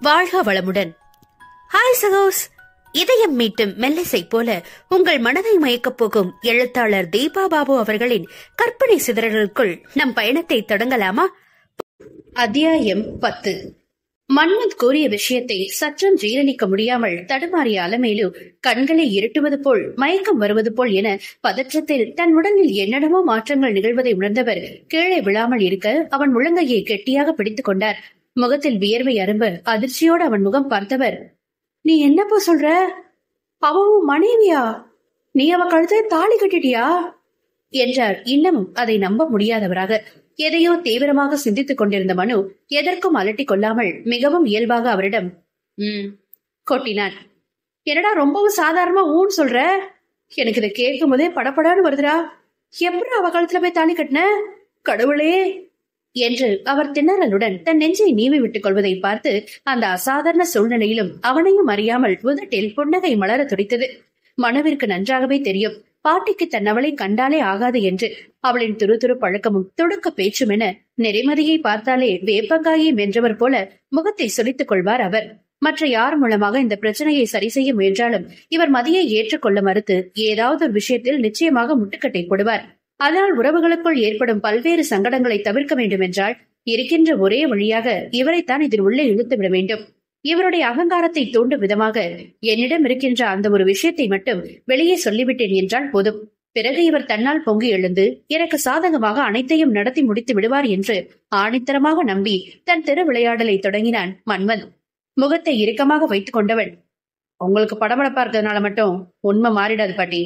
வாழ்க வளமுடன். ஹாய் சகோஸ். இதயம் மீட்டும் மெல்லிசை போல உங்கள் மனதை மயக்கப் போகும் எழுத்தாளர் தீபா பாபு அவர்களின் கற்பனை சிதறல்களுக்குள் நம் பயணத்தை தொடங்கலாமா? அத்தியாயம் 10. மன்மத் கூறிய விஷயத்தை சற்றும் ஜீரணிக்க முடியாமல் தடுமாறிய அலமேலு கண்களை இருட்டுவது போல், மயக்கம் வருவது போல் என பதற்றத்தில் தன் உடலில் என்னென்னமோ மாற்றங்கள் நிகழ்வதை உணர்ந்தவர் கீழே விழாமல் இருக்க அவன் முழங்கையை கெட்டியாக பிடித்துக் கொண்டார். முகத்தில் வியர்வை அரும்ப அதிர்ச்சியோடு அவன் முகம் பார்த்தவர், நீ என்னப்பா சொல்ற? அவவும் மனைவியா? நீ அவ கழுத்தை தாலி கட்டிட்டியா என்றார். இன்னமும் அதை நம்ப முடியாதவராக. எதையோ தீவிரமாக சிந்தித்துக் கொண்டிருந்த மனு எதற்கும் அலட்டிக் கொள்ளாமல் மிகவும் இயல்பாக அவரிடம் கொட்டினான். என்னடா ரொம்பவும் சாதாரணமா ஊன்னு சொல்ற? எனக்கு இதை கேட்கும் போதே படப்படான்னு வருதுடா. எப்படி அவ கழுத்துல போய் தாலி கட்டின? கடவுளே என்று அவர் திணறலுடன் தன் நெஞ்சை நீவி விட்டுக் கொள்வதை பார்த்து அந்த அசாதாரண சூழ்நிலையிலும் அவனையும் அறியாமல் உதட்டில் புன்னகை மலர துடித்தது. மனுவிற்கு நன்றாகவே தெரியும், பாட்டிக்கு தன்னவளை கண்டாலே ஆகாது என்று. அவளின் துரு பழக்கமும் துடுக்க பேச்சும் என நெறிமதியை பார்த்தாலே வேப்பங்காயை வென்றவர் போல முகத்தை சுளித்துக் கொள்வார் அவர். மற்ற யார் மூலமாக இந்த பிரச்சனையை சரி செய்ய முயன்றாலும் இவர் மதியை ஏற்றுக்கொள்ள மறுத்து ஏதாவது ஒரு விஷயத்தில் நிச்சயமாக முட்டுக்கட்டை போடுவார். அதனால் உறவுகளுக்குள் ஏற்படும் பல்வேறு சங்கடங்களை தவிர்க்க வேண்டும் என்றால் இருக்கின்ற ஒரே வழியாக இவரைத்தான் இதில் உள்ளே இழுத்து விட வேண்டும். இவருடைய அகங்காரத்தை தூண்டும் விதமாக என்னிடம் இருக்கின்ற அந்த ஒரு விஷயத்தை மட்டும் வெளியே சொல்லிவிட்டேன் என்றால் போதும். பிறகு இவர் தன்னால் பொங்கி எழுந்து எனக்கு சாதகமாக அனைத்தையும் நடத்தி முடித்து விடுவார் என்று ஆணித்தரமாக நம்பி தன் திரு விளையாடலை தொடங்கினான் மன்மத். முகத்தை இறுக்கமாக வைத்துக் கொண்டவன், உங்களுக்கு படபடப்பா இருக்கிறதுனால மட்டும் உண்மை மாறிடாது பாட்டி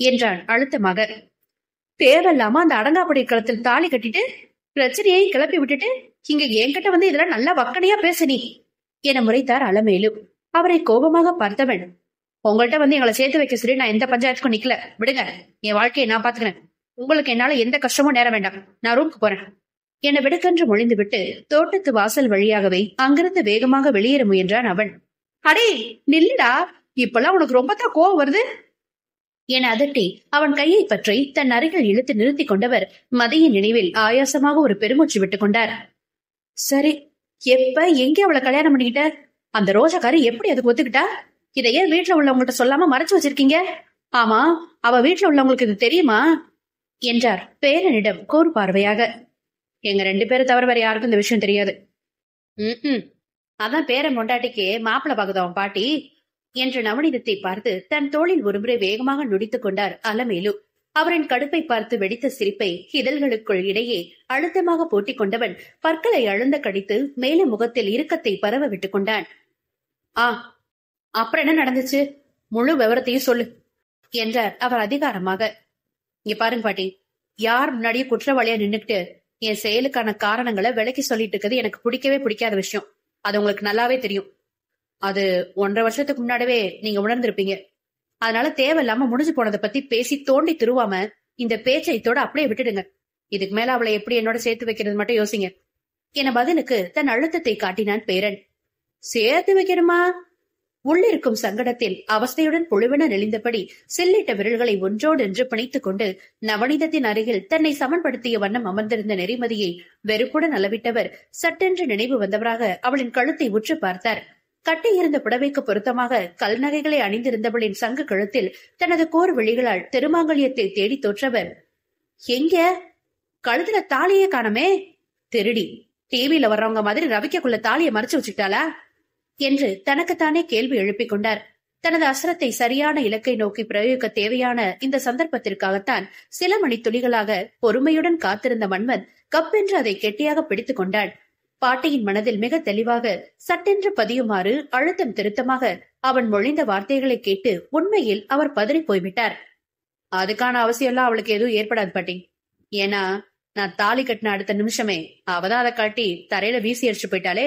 என்றான் அழுத்தமாக. தேவையில்லாம அந்த அடங்காப்படி களத்தில் தாலி கட்டிட்டு பிரச்சனையை கிளப்பி விட்டுட்டு இங்க என்கிட்ட வந்து இதெல்லாம் நல்லா வக்கனையா பேச நீ என முறைத்தார் அலமேலு. அவரை கோபமாக பார்த்தவன், உங்கள்கிட்ட வந்து எங்களை சேர்த்து வைக்க சொல்லி நான் எந்த பஞ்சாயத்துக்கும் நிக்கல, விடுங்க, என் வாழ்க்கையை நான் பாத்துக்கிறேன். உங்களுக்கு என்னால எந்த கஷ்டமும் நேர வேண்டாம், நான் ரூமுக்கு போறேன் என விடுக்கென்று மொழிந்து விட்டு தோட்டத்து வாசல் வழியாகவே அங்கிருந்து வேகமாக வெளியேற முயன்றான் அவன். அடே நில்லுடா, இப்பெல்லாம் உனக்கு ரொம்ப தான் கோவம் வருது என அதட்டி அவன் கையை பற்றி தன் அருகில் இழுத்து நிறுத்தி கொண்டவர் மதியின் நினைவில் ஆயாசமாக ஒரு பெருமூச்சு விட்டுக் கொண்டார். சரி, எப்ப எங்கே அவளை கல்யாணம் பண்ணிக்கிட்ட? அந்த ரோஜாக்காரி எப்படி அதுக்கு ஒத்துக்கிட்டா? இதையே வீட்டுல உள்ளவங்கள்ட்ட சொல்லாம மறைச்சு வச்சிருக்கீங்க? ஆமா, அவ வீட்டுல உள்ளவங்களுக்கு இது தெரியுமா என்றார் பேரனிடம் கூர் பார்வையாக. எங்க 2 பேரை தவிர வேற யாருக்கும் இந்த விஷயம் தெரியாது. அதான் பேரன் பொண்டாட்டிக்கு மாப்பிள்ள பாக்குதவன் பாட்டி என்று நவநீதத்தை பார்த்து தன் தோளில் ஒருமுறை வேகமாக நுடித்துக் கொண்டார் அலமேலு. அவரின் கடுப்பை பார்த்து வெடித்த சிரிப்பை இதழ்களுக்குள் இடையே அழுத்தமாக போட்டிக் கொண்டவன் பற்களை அழுந்த கடித்து மேலே முகத்தில் இறுக்கத்தை பரவ விட்டுக் கொண்டான். அப்புறம் என்ன நடந்துச்சு? முழு விவரத்தையும் சொல்லு என்றார் அவர் அதிகாரமாக. இங்க பாருங்க பாட்டி, யார் முன்னாடியே குற்றவாளியா நின்னுக்கிட்டு என் செயலுக்கான காரணங்களை விளக்கி சொல்லிட்டு இருக்கிறது எனக்கு பிடிக்கவே பிடிக்காத விஷயம். அது உங்களுக்கு நல்லாவே தெரியும். அது 1.5 வருஷத்துக்கு முன்னாடவே நீங்க உணர்ந்திருப்பீங்க. அதனால தேவையில்லாம முடிஞ்சு போனதை பத்தி பேசி தோண்டி திருவாம இந்த பேச்சைத்தோட அப்படியே விட்டுடுங்க. இதுக்கு மேல அவளை எப்படி என்னோட சேர்த்து வைக்கிறது மட்டும் யோசிங்க என பதிலுக்கு தன் அழுத்தத்தை காட்டினான் பேரன். சேர்த்து வைக்கணுமா? உள்ளிருக்கும் சங்கடத்தில் அவஸ்தையுடன் புழுவென நெளிந்தபடி சில்லிட்ட விரல்களை ஒன்றோடொன்று பிணைத்துக் கொண்டு நவநீதத்தின் அருகில் தன்னை சமன்படுத்திய வண்ணம் அமர்ந்திருந்த நெறிமதியை வெறுப்புடன் அளவிட்டவர் சட்டென்று நினைவு வந்தவராக அவளின் கழுத்தை உற்று பார்த்தார். கட்டியிருந்த புடவைக்கு பொருத்தமாக கல் நகைகளை அணிந்திருந்தவளின் சங்கு கழுத்தில் தனது கோர் விழிகளால் திருமாங்கல்யத்தை தேடி தோற்றவர், எங்க கழுத்துல தாலியே காணமே? திருடி டிவியில வர்றவங்க மாதிரி ரவிக்கக்குள்ள தாலியை மறைச்சு வச்சுட்டாளா என்று தனக்குத்தானே கேள்வி எழுப்பிக் கொண்டார். தனது அசரத்தை சரியான இலக்கை நோக்கி பிரயோகிக்க தேவையான இந்த சந்தர்ப்பத்திற்காகத்தான் சில மணி துளிகளாக பொறுமையுடன் காத்திருந்த மன்மத் கப்பென்று அதை கெட்டியாக பிடித்துக் கொண்டான். பாட்டியின் மனதில் மிக தெளிவாக சட்டென்று பதியுமாறு அழுத்தம் திருத்தமாக அவன் மொழிந்த வார்த்தைகளை கேட்டு உண்மையில் அவர் பதறி போய்விட்டார். அதுக்கான அவசியம் எல்லாம் அவளுக்கு எதுவும் ஏற்படாது பாட்டி. ஏன்னா நான் தாலி கட்டின அடுத்த நிமிஷமே அவதான் அதை காட்டி தரையில வீசி அடிச்சு போயிட்டாளே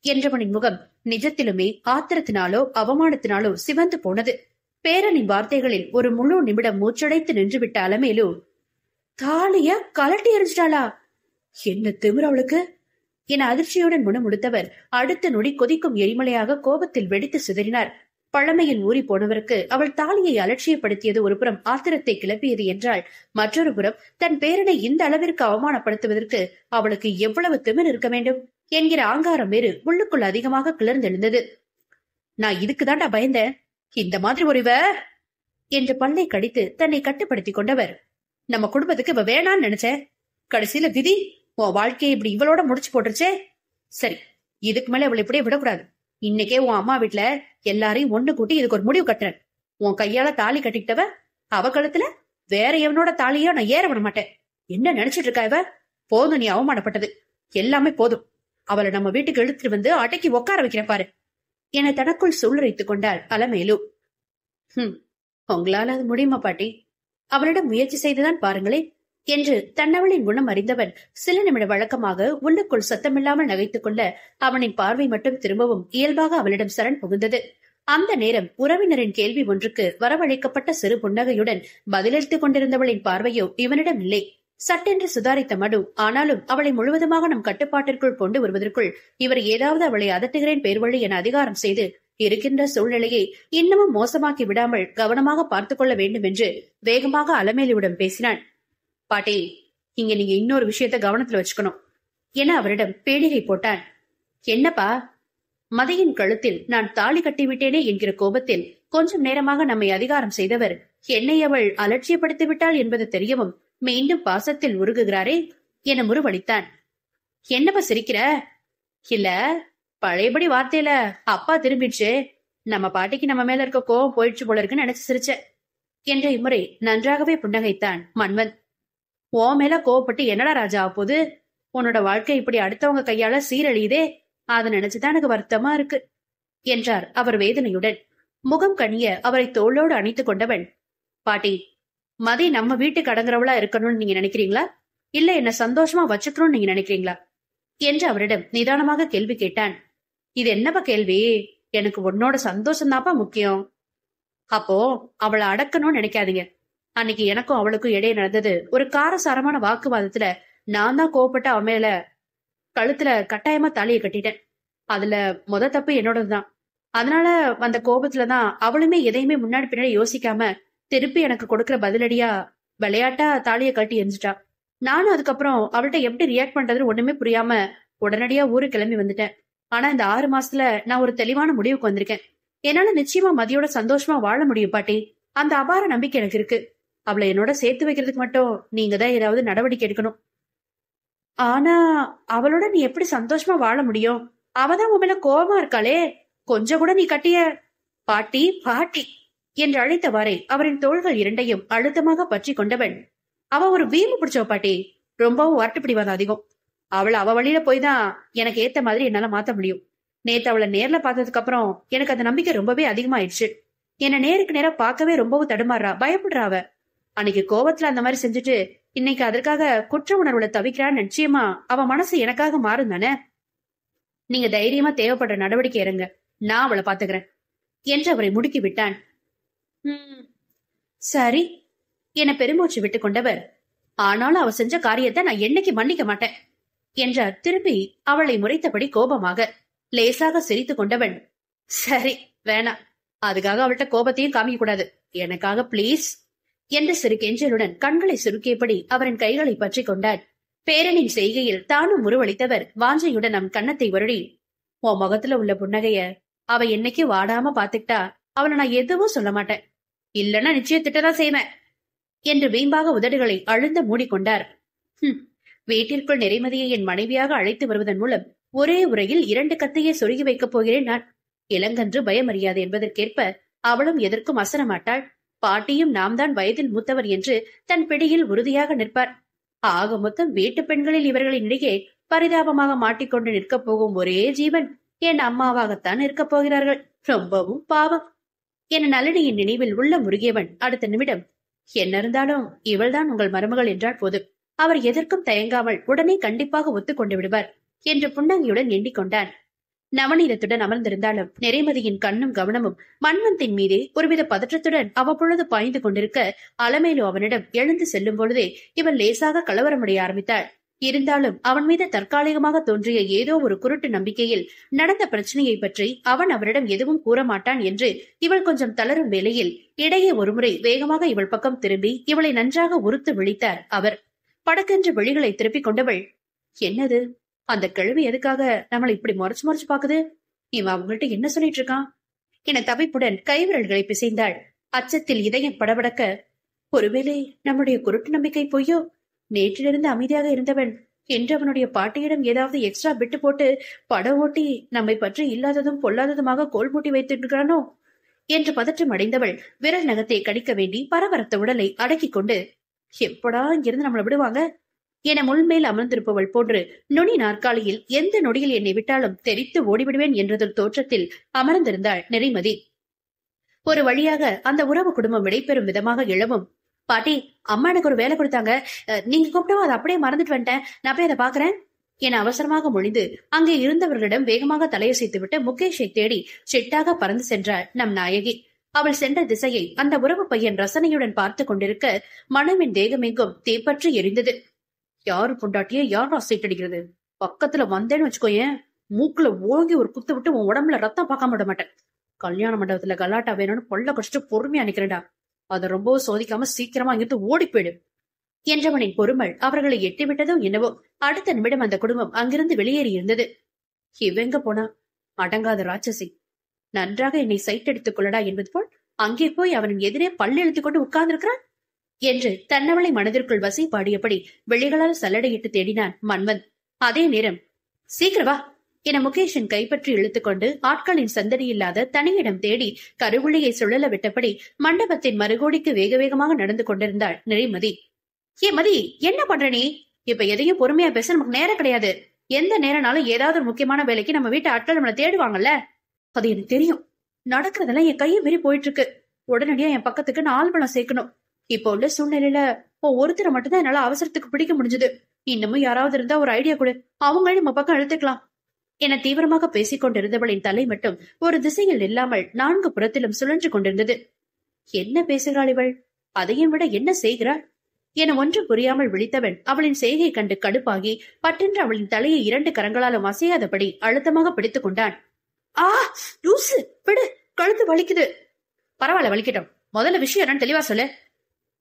என்றவனின் முகம் நிஜத்திலுமே ஆத்திரத்தினாலோ அவமானத்தினாலோ சிவந்து போனது. பேரனின் வார்த்தைகளில் ஒரு முழு நிமிடம் மூச்சடைத்து நின்று விட்ட அலமேலு, தாலிய கலட்டி எரிஞ்சிட்டாளா? என்ன திமிர அவளுக்கு என அதிர்ச்சியுடன் முணுமுணுத்தவர் அடுத்த நொடி கொதிக்கும் எரிமலையாக கோபத்தில் வெடித்து சிதறினார். பழமையில் ஊறி போனவருக்கு அவள் தாலியை அலட்சியப்படுத்தியது ஒரு புறம் ஆத்திரத்தை கிளப்பியது என்றால், மற்றொரு புறம் தன் பேரனை இந்த அளவிற்கு அவமானப்படுத்துவதற்கு அவளுக்கு எவ்வளவு திமிர் இருக்க வேண்டும் என்கிற ஆங்காரம் வேறு உள்ளுக்குள் அதிகமாக கிளர்ந்தெழுந்தது. நான் இதுக்குதான்டா பயந்தேன், இந்த மாதிரி ஒரு இவ என்று பல்லை கடித்து தன்னை கட்டுப்படுத்திக் கொண்டவர், நம்ம குடும்பத்துக்கு இவ வேணான்னு நினைச்சேன், கடைசியில விதி உன் வாழ்க்கையை இப்படி இவளோட முடிச்சு போட்டுருச்சே. சரி, இதுக்கு மேல இவளை இப்படியே விடக்கூடாது. இன்னைக்கே உன் அம்மா வீட்டுல எல்லாரையும் ஒண்ணு கூட்டி இதுக்கு ஒரு முடிவு கட்டுறேன். உன் கையால தாலி கட்டிக்கிட்டவ அவ கழுத்துல வேற எவனோட தாலியோ நான் ஏற விட மாட்டேன். என்ன நினைச்சிட்டு இருக்கா இவ? போதும், நீ அவமானப்பட்டது, எல்லாமே போதும். அவளை நம்ம வீட்டுக்கு இழுத்துட்டு வந்து அடக்கி உட்கார வைக்கிறேன் பாரு என தனக்குள் சூளுரைத்துக் கொண்டாள் அலமேலு. உங்களால அது முடியுமா பாட்டி? அவளிடம் முயற்சி செய்துதான் பாருங்களேன் என்று தன்னவளின் குணம் அறிந்தவன் சில நிமிட வழக்கமாக உள்ளுக்குள் சத்தமில்லாமல் நகைத்துக் கொள்ள அவனின் பார்வை மட்டும் திரும்பவும் இயல்பாக அவளிடம் சரண் புகுந்தது. அந்த நேரம் உறவினரின் கேள்வி ஒன்றுக்கு வரவழைக்கப்பட்ட சிறு புன்னகையுடன் பதிலளித்துக் கொண்டிருந்தவளின் பார்வையோ இவனிடம் இல்லை. சட்டென்று சுதாரித்த மடு, ஆனாலும் அவளை முழுவதுமாக நம் கட்டுப்பாட்டிற்குள் கொண்டு வருவதற்குள் இவர் ஏதாவது அவளை அதட்டுகிறேன் பேர்வழி என அதிகாரம் செய்து இருக்கின்ற சூழ்நிலையை இன்னமும் மோசமாக்கி விடாமல் கவனமாக பார்த்துக் கொள்ள வேண்டும் என்று வேகமாக அலமேலுவிடம் பேசினான். பாட்டி, இங்க நீங்க இன்னொரு விஷயத்த கவனத்துல வச்சுக்கணும் என அவரிடம் பேடிகை போட்டான். என்னப்பா? மதியின் கழுத்தில் நான் தாலி கட்டிவிட்டேனே என்கிற கோபத்தில் கொஞ்சம் நேரமாக நம்மை அதிகாரம் செய்தவர் என்னை அவள் அலட்சியப்படுத்தி விட்டாள் என்பது தெரியவும் மீண்டும் பாசத்தில் உருகுகிறாரே என முறுவளித்தான். என்னப்பா சிரிக்கிற? இல்ல, பழையபடி வார்த்தையில அப்பா திரும்பிடுச்சு, நம்ம பாட்டிக்கு நம்ம மேல இருக்க கோவம் போயிடுச்சு போல இருக்குன்னு நினைச்சு சிரிச்ச என்ற இம்முறை நன்றாகவே புன்னகைத்தான் மன்வன். ஓ மேல கோவப்பட்டு என்னடா ராஜா ஆப்போது? உன்னோட வாழ்க்கை இப்படி அடுத்தவங்க கையால சீரழியுதே, அதை நினைச்சுதான் எனக்கு வருத்தமா இருக்கு என்றார் அவர் வேதனையுடன். முகம் கனிய அவரை தோளோடு அணைத்துக் கொண்டவன், பாட்டி, மதி நம்ம வீட்டுக்கு அடங்குறவளா இருக்கணும்னு நீங்க நினைக்கிறீங்களா, இல்ல என்ன சந்தோஷமா வச்சுக்கணும்னு நீங்க நினைக்கிறீங்களா என்று அவரிடம் நிதானமாக கேள்வி கேட்டான். இது என்னப்பா கேள்வி? எனக்கு உன்னோட சந்தோஷம் தான்ப்பா முக்கியம். அப்போ அவளை அடக்கணும்னு நினைக்காதீங்க. அன்னைக்கு எனக்கும் அவளுக்கும் இடையே நடந்தது ஒரு காரசாரமான வாக்குவாதத்துல நான் தான் கோவப்பட்ட அவ மேல கழுத்துல கட்டாயமா தாலியை கட்டிட்டேன். அதுல முத தப்பு என்னோடதுதான். அதனால அந்த கோபத்துலதான் அவளுமே எதையுமே முன்னாடி பின்னாடி யோசிக்காம திருப்பி எனக்கு கொடுக்கற பதிலடியா விளையாட்டா தாலியை கட்டி எரிஞ்சிட்டா. நானும் அதுக்கப்புறம் அவள்கிட்ட எப்படி ரியாக்ட் பண்றதுன்னு ஒண்ணுமே புரியாம உடனடியா ஊருக்கு கிளம்பி வந்துட்டேன். ஆனா இந்த 6 மாசத்துல நான் ஒரு தெளிவான முடிவுக்கு வந்திருக்கேன். என்னால நிச்சயமா மதியோட சந்தோஷமா வாழ முடியும் பாட்டி. அந்த அபார நம்பிக்கை எனக்கு இருக்கு. அவளை என்னோட சேர்த்து வைக்கிறதுக்கு மட்டும் நீங்க தான் ஏதாவது நடவடிக்கை எடுக்கணும். ஆனா அவளோட நீ எப்படி சந்தோஷமா வாழ முடியும்? அவதான் உன் மேல கோபமா இருக்காளே, கொஞ்சம் கூட நீ கட்டிய. பாட்டி பாட்டி என்று அழைத்தவாறே அவரின் தோள்கள் இரண்டையும் அழுத்தமாக பற்றி கொண்டவன், அவ ஒரு வீம்பு பிடிச்சவ பாட்டி, ரொம்பவும் வரட்டு பிடிவாத அதிகம். அவளை அவ வழியில போய் தான் எனக்கு ஏத்த மாதிரி என்னால மாத்த முடியும். நேத்து அவளை நேர்ல பார்த்ததுக்கு அப்புறம் எனக்கு அந்த நம்பிக்கை ரொம்பவே அதிகமாயிடுச்சு. என்ன நேருக்கு நேரா பார்க்கவே ரொம்பவும் தடுமாறா, பயப்படுறா அவ. அன்னைக்கு கோவத்துல அந்த மாதிரி செஞ்சுட்டு இன்னைக்கு அதற்காக குற்ற உணர்வுல தவிக்கிறான்னு நிச்சயமா அவ மனசு எனக்காக மாறும் தானே. நீங்க தைரியமா தேவைப்படுற நடவடிக்கை இறங்க, நான் அவளை பாத்துக்கிறேன் என்று அவரை முடுக்கி விட்டான். சரி என பெருமூச்சு விட்டுக் கொண்டவர், ஆனாலும் அவ செஞ்ச காரியத்தை நான் என்னைக்கு மன்னிக்க மாட்டேன் என்றார் திருப்பி அவளை முறைத்தபடி கோபமாக. லேசாக சிரித்துக் கொண்டவன், சரி வேணாம், அதுக்காக அவள்கிட்ட கோபத்தையும் காமிக்க கூடாது, எனக்காக பிளீஸ் என்று சிறு கெஞ்சலுடன் கண்களை சுருக்கியபடி அவரின் கைகளை பற்றி கொண்டார். பேரனின் செய்கையில் தானும் உருவளித்தவர் வாஞ்சையுடன் நம் கன்னத்தை வருடி, உன் முகத்துல உள்ள புன்னகைய அவ என்னைக்கு வாடாம பாத்துக்கிட்டா அவளை நான் எதுவும் சொல்ல மாட்டேன், இல்லன்னா நிச்சயம் திட்டதான் செய்வேன் என்று வீம்பாக உதடுகளை அழுந்த மூடிக்கொண்டார். வீட்டிற்குள் நிறைமதியை என் மனைவியாக அழைத்து வருவதன் மூலம் ஒரே உரையில் 2 கத்தையை சொருகி வைக்கப் போகிறேன் நான். இளங்கன்று பயமறியாது என்பதற்கேற்ப அவளும் எதற்கும் அசரமாட்டாள். பாட்டியும் நாம் தான் வயதில் மூத்தவர் என்று தன் பிடியில் உறுதியாக நிற்பார். ஆக மொத்தம் வீட்டு பெண்களில் இவர்களின் இடையே பரிதாபமாக மாட்டிக்கொண்டு நிற்கப் போகும் ஒரே ஜீவன் என் அம்மாவாகத்தான் இருக்கப் போகிறார்கள். ரொம்பவும் பாவம் என நளினியின் நினைவில் உள்ள முருகியவன் அடுத்த நிமிடம், என்ன இருந்தாலும் இவள்தான் உங்கள் மருமகள் என்றால் போது அவர் எதற்கும் தயங்காமல் உடனே கண்டிப்பாக ஒத்துக்கொண்டு விடுவார் என்று புன்னகையுடன் எண்ணிக் கொண்டான். நவநீதத்துடன் அமர்ந்திருந்தாலும் நிறைமதியின் கண்ணும் கவனமும் மன்வந்தின் மீதே ஒருவித பதற்றத்துடன் அவ்வப்பொழுது பாய்ந்து கொண்டிருக்க அலமேலு அவனிடம் எழுந்து செல்லும் பொழுதே இவன் லேசாக கலவரமடைய ஆரம்பித்தாள். இருந்தாலும் அவன் மீது தற்காலிகமாக தோன்றிய ஏதோ ஒரு குருட்டு நம்பிக்கையில் நடந்த பிரச்சனையை பற்றி அவன் அவரிடம் எதுவும் கூற மாட்டான் என்று இவள் கொஞ்சம் தளரும் வேளையில் இடையே ஒருமுறை வேகமாக இவள் பக்கம் திரும்பி இவளை நன்றாக உறுத்து விழித்தார் அவர். படக்கென்று விழிகளை திருப்பிக் கொண்டவள், என்னது அந்த கிழவி எதுக்காக நம்மளை இப்படி முறைச்சு முறைச்சு பாக்குது? இவன் அவங்கள்ட்ட என்ன சொல்லிட்டு இருக்கான் என தவிப்புடன் கைவிரல்களை பிசைந்தாள். அச்சத்தில் இதயம் படபடக்க, ஒருவேளை நம்முடைய குருட்டு நம்பிக்கை பொய்யோ? நேற்றிலிருந்து அமைதியாக இருந்தவன் என்று அவனுடைய பாட்டியிடம் ஏதாவது எக்ஸ்ட்ரா விட்டு போட்டு படம் ஓட்டி நம்மை பற்றி இல்லாததும் பொல்லாததுமாக கோல் மூட்டி வைத்திருக்கிறானோ என்று பதற்றம் அடைந்தவள் விரல் நகத்தை கடிக்க வேண்டி பரபரத்த உடலை அடக்கிக் கொண்டு, எப்படா இங்கிருந்து நம்மளை விடுவாங்க என முள்மேல் அமர்ந்திருப்பவள் போன்று நுனி நாற்காலியில் எந்த நொடியில் என்னை விட்டாலும் தெரித்து ஓடிவிடுவேன் என்றதொரு தோற்றத்தில் அமர்ந்திருந்தாள் நிறைமதி. ஒரு வழியாக அந்த உறவு குடும்பம் விடைபெறும் விதமாக எழவும், பாட்டி, அம்மா எனக்கு ஒரு வேலை கொடுத்தாங்க, நீங்க கூப்பிட்டவும் அதை அப்படியே மறந்துட்டு வந்துட்டேன், நான் போய் அதை பாக்குறேன் என அவசரமாக மொழிந்து அங்கே இருந்தவர்களிடம் வேகமாக தலையசைத்து விட்டு முகேஷை தேடி சிட்டாக பறந்து சென்றாள் நம் நாயகி. அவள் சென்ற திசையை அந்த உறவு பையன் ரசனையுடன் பார்த்து கொண்டிருக்க மனமின் தேகமெங்கும் தீப்பற்றி எரிந்தது. யாரு பொண்டாட்டிய யாரா சீட்டடிக்கிறது? பக்கத்துல வந்தேன்னு வச்சுக்கோயேன், மூக்குல ஓங்கி ஒரு குத்து விட்டு உன் உடம்புல ரத்தம் பார்க்காம விட மாட்டேன். கல்யாண மண்டபத்துல கலாட்டா வேணும்னு பொல்ல கஷ்ட பொறுமையா நிக்கிறேன்டா. அதை ரொம்பவும் சோதிக்காம சீக்கிரமா இங்கிருந்து ஓடி போயிடு என்றவனின் பொறுமல் அவர்களை எட்டிவிட்டதோ என்னவோ அடுத்த நிமிடம் அந்த குடும்பம் அங்கிருந்து வெளியேறி இருந்தது. இவெங்க போனா? அடங்காத ராட்சசி, நன்றாக என்னை சைட்டடித்துக் கொள்ளடா என்பது போல் அங்கே போய் அவனின் எதிரே பல்லு எழுத்துக் கொண்டு உட்கார்ந்திருக்கிறான் என்று தன்னவளை மனதிற்குள் வசி பாடியபடி வெளிகளால் சல்லடையிட்டு தேடினான் மன்வந்த். அதே நேரம், சீக்கிரவா என முகேஷின் கைப்பற்றி இழுத்துக்கொண்டு ஆட்களின் சந்தடி இல்லாத தனியிடம் தேடி கருவுள்ளியை சுழல விட்டபடி மண்டபத்தின் மறுகோடிக்கு வேக வேகமாக நடந்து கொண்டிருந்தாள் நிறைமதி. ஏ மதி, என்ன பண்ற நீ? இப்ப எதையும் பொறுமையா பேச நமக்கு நேரம் கிடையாது. எந்த நேரம்னாலும் ஏதாவது ஒரு முக்கியமான வேலைக்கு நம்ம வீட்டு ஆட்கள் நம்மளை தேடுவாங்கல்ல. அது எனக்கு தெரியும். நடக்கிறதெல்லாம் என் கையை மீறி போயிட்டு இருக்கு. உடனடியா என் பக்கத்துக்கு 4 பழம் சேர்க்கணும். இப்போ உள்ள சூழ்நிலையில ஒருத்தரை மட்டும்தான் என்னால அவசரத்துக்கு பிடிக்க முடிஞ்சது. இன்னமும் யாராவது இருந்தா ஒரு ஐடியா கொடு, அவங்களையும் நம்ம பக்கம் அழுத்துக்கலாம் என தீவிரமாக பேசிக் கொண்டிருந்தவளின் தலை மட்டும் ஒரு திசையில் இல்லாமல் 4 புறத்திலும் சுழன்று கொண்டிருந்தது. என்ன பேசுகிறாள் இவள்? அதையும் விட என்ன செய்கிறாள் என ஒன்று புரியாமல் விழித்தவன் அவளின் செய்கை கண்டு கடுப்பாகி பட்டென்று அவளின் தலையை 2 கரங்களாலும் அசையாதபடி அழுத்தமாக பிடித்துக் கொண்டான். ஆ லூசு, விடு, கழுத்து வலிக்குது. பரவாயில்ல, வலிக்கட்டும், முதல்ல விஷயம் என்னன்னு தெளிவா சொல்லு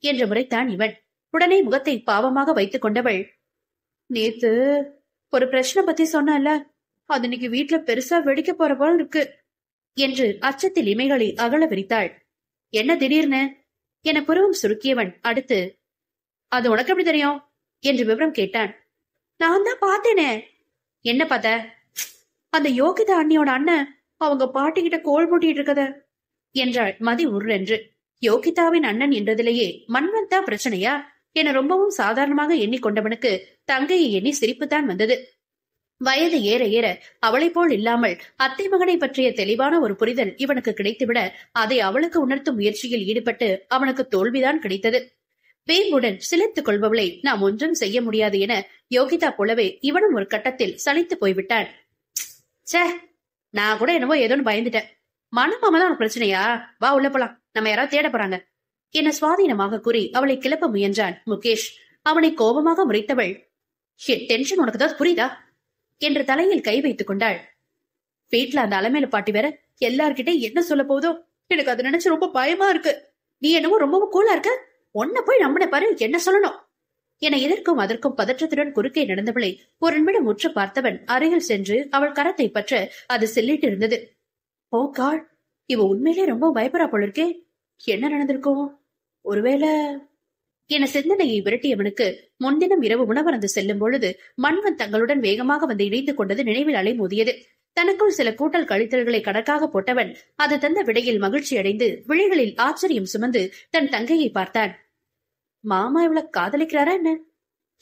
என்று முறைத்தான் இவன். உடனே முகத்தை பாவமாக வைத்துக் கொண்டவள், நேத்து ஒரு பிரச்சனை பத்தி சொன்னல, அது இன்னைக்கு வீட்டுல பெருசா வெடிக்க போற போல இருக்கு என்று அச்சத்தில் இமைகளை அகல விரித்தாள். என்ன திடீர்னு என புருவம் சுருக்கியவன் அடுத்து, அது உனக்கு எப்படி தெரியும் என்று விவரம் கேட்டான். நான் தான் பார்த்தேனே. என்ன பார்த்த? அந்த யோகிதா அண்ணியோட அண்ணன் அவங்க பாட்டிக்கிட்ட கோல் மூட்டிட்டு இருக்கத என்றாள் மதி உர்ரென்று. யோகிதாவின் அண்ணன் என்றதிலேயே மன்வந்தா பிரச்சனையா என ரொம்பவும் சாதாரணமாக எண்ணிக்கொண்டவனுக்கு தங்கையை எண்ணி சிரிப்புத்தான் வந்தது. வயது ஏற ஏற அவளை போல் இல்லாமல் அத்தை மகனை பற்றிய தெளிவான ஒரு புரிதல் இவனுக்கு கிடைத்துவிட அதை அவளுக்கு உணர்த்தும் முயற்சியில் ஈடுபட்டு அவனுக்கு தோல்விதான் கிடைத்தது. வேம்புடன் சிலித்துக் கொள்பவளை நாம் ஒன்றும் செய்ய முடியாது என யோகிதா போலவே இவனும் ஒரு கட்டத்தில் சலித்து போய்விட்டான். சே, நான் கூட என்னவோ ஏதோன்னு பயந்துட்டேன். மனமாமதான் ஒரு பிரச்சனையா? வா உள்ள போலாம், நம்ம யாராவது தேட போறாங்க என சுவாதீனமாக கூறி அவளை கிளப்ப முயன்றான் முகேஷ். அவனை கோபமாக முறைத்தவள், டென்ஷன் உனக்கு தான் புரியுதா என்று தலையில் கை வைத்துக் கொண்டாள். வீட்டுல அந்த அலமேல பாட்டி வேற எல்லார்கிட்ட என்ன சொல்ல போதோ, எனக்கு அதை நினைச்சு ரொம்ப பயமா இருக்கு. நீ என்னவோ ரொம்பவும் கூலா இருக்க, உன்ன போய் நம்பின பாரு, என்ன சொல்லணும் என இதற்கும் அதற்கும் பதற்றத்துடன் குறுக்கே நடந்தவளை ஒரு நிமிடம் உற்று பார்த்தவன் அருகில் சென்று அவள் கரத்தை பற்ற அது செல்லிட்டு இருந்தது. ஓ காட், இவ உண்மையிலே ரொம்ப பயப்படா போல இருக்கே. என்ன நடந்திருக்கும்? ஒருவேளை என சிந்தனையை விரட்டியவனுக்கு முன்தினம் இரவு உணவருந்து செல்லும் பொழுது மன்வன் தங்களுடன் வேகமாக வந்து இணைந்து கொண்டது நினைவில் அலை மோதியது. தனக்குள் சில கூட்டல் கழித்தல்களை கணக்காக போட்டவன் அது தந்த விடையில் மகிழ்ச்சி அடைந்து விழிகளில் ஆச்சரியம் சுமந்து தன் தங்கையை பார்த்தான். மாமா இவளை காதலிக்கிறாரா என்ன?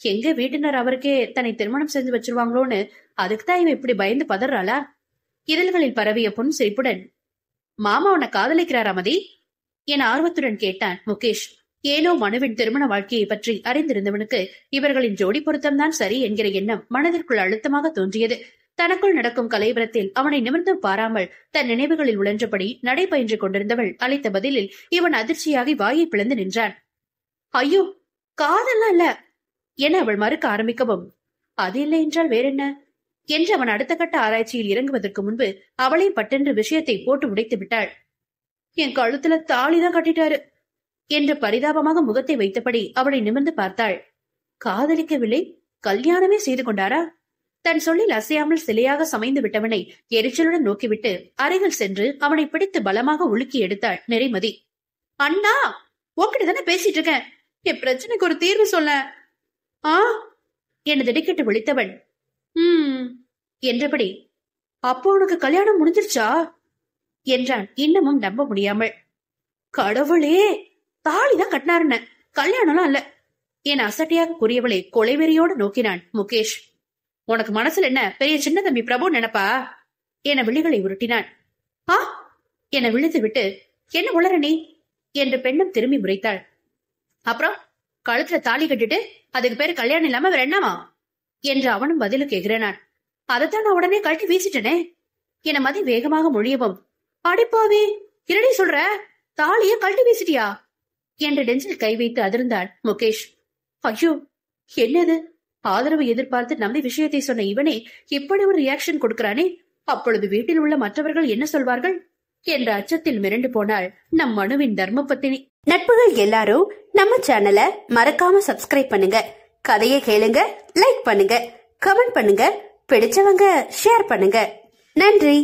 எங்க வீட்டினர் அவருக்கே தன்னை திருமணம் செஞ்சு வச்சிருவாங்களோன்னு அதுக்குதான் இவ இப்படி பயந்து பதறாளா? இதழ்களில் பரவிய புன் சிரிப்புடன், மாமா உன்னை காதலிக்கிறாரா மதி என ஆர்வத்துடன் கேட்டான் முகேஷ். ஏனோ மனுவின் திருமண வாழ்க்கையை பற்றி அறிந்திருந்தவனுக்கு இவர்களின் ஜோடி பொருத்தம்தான் சரி என்கிற எண்ணம் மனதிற்குள் அழுத்தமாக தோன்றியது. தனக்குள் நடக்கும் கலைபுரத்தில் அவனை நிமிர்ந்தும் பாராமல் தன் நினைவுகளில் உழன்றபடி நடைபயின்று கொண்டிருந்தவள் அளித்த பதிலில் இவன் அதிர்ச்சியாகி வாயை பிளந்து நின்றான். ஐயோ, காதல்லாம் இல்ல என அவள் மறுக்க ஆரம்பிக்கவும், அது இல்லை என்றால் வேறென்ன என்று அவன் அடுத்த கட்ட ஆராய்ச்சியில் இறங்குவதற்கு முன்பு அவளை பட்டென்று விஷயத்தை போட்டு உடைத்து விட்டாள். என் கழுத்துல தாலிதான் கட்டிட்டாரு என்று பரிதாபமாக முகத்தை வைத்தபடி அவளை நிமிர்ந்து பார்த்தாள். காதலிக்கவில்லை, கல்யாணமே செய்து கொண்டாரா? தன் சொல்லில் அசையாமல் சிலையாக சமைந்து விட்டவனை எரிச்சலுடன் நோக்கிவிட்டு அருகில் சென்று அவனை பிடித்து பலமாக உலுக்கி எடுத்தாள் நிறைமதி. அண்ணா, உன்கிட்ட தானே பேசிட்டு இருக்கேன், என் பிரச்சனைக்கு ஒரு தீர்வு சொல்ல. என திடுக்கிட்டு விழித்தவன் என்றபடி, அப்போ உனக்கு கல்யாணம் முடிஞ்சிருச்சா என்றான் இன்னமும் நம்ப முடியாமல். கடவுளே, தாலிதான் கட்டினாருன்னு, கல்யாணம்லாம் அல்ல என அசட்டையாக கூறியவளை கொலைவெறியோடு நோக்கினான் முகேஷ். உனக்கு மனசுல என்ன பெரிய சின்ன தம்பி பிரபு நினைப்பா என விழிகளை உருட்டினான். என விழுத்து விட்டு, என்ன உளற நீ என்று பெண்ணும் திரும்பி முறைத்தாள். அப்புறம் கழுத்துல தாலி கட்டிட்டு அதுக்கு பேரு கல்யாணம் இல்லாம வேற என்னவா என்று அவனும் பதிலு கேட்கிறான். அதைத்தான் நான் உடனே கழட்டி வீசிட்டனே என மதி வேகமாக மொழியவும், அடிப்பாவே, இரடி சொல்ற, தாலிய கழட்டி வீசிட்டியா என்று நெஞ்சில் கை வைத்து அதிர்ந்தான் முகேஷ். ஐயோ, என்னது, ஆதரவு எதிர்பார்த்து நம்பி விஷயத்தை சொன்ன இவனே இப்படி ஒரு ரியாக்ஷன் கொடுக்கிறானே, அப்பொழுது வீட்டில் உள்ள மற்றவர்கள் என்ன சொல்வார்கள் என்ற அச்சத்தில் மிரண்டு போனாள் நம் மனுவின் தர்மபத்தினி. நட்புகள் எல்லாரும் நம்ம சேனலை மறக்காம சப்ஸ்கிரைப் பண்ணுங்க, கதையை கேளுங்க, லைக் பண்ணுங்க, கமெண்ட் பண்ணுங்க, பிடிச்சவங்க ஷேர் பண்ணுங்க. நன்றி.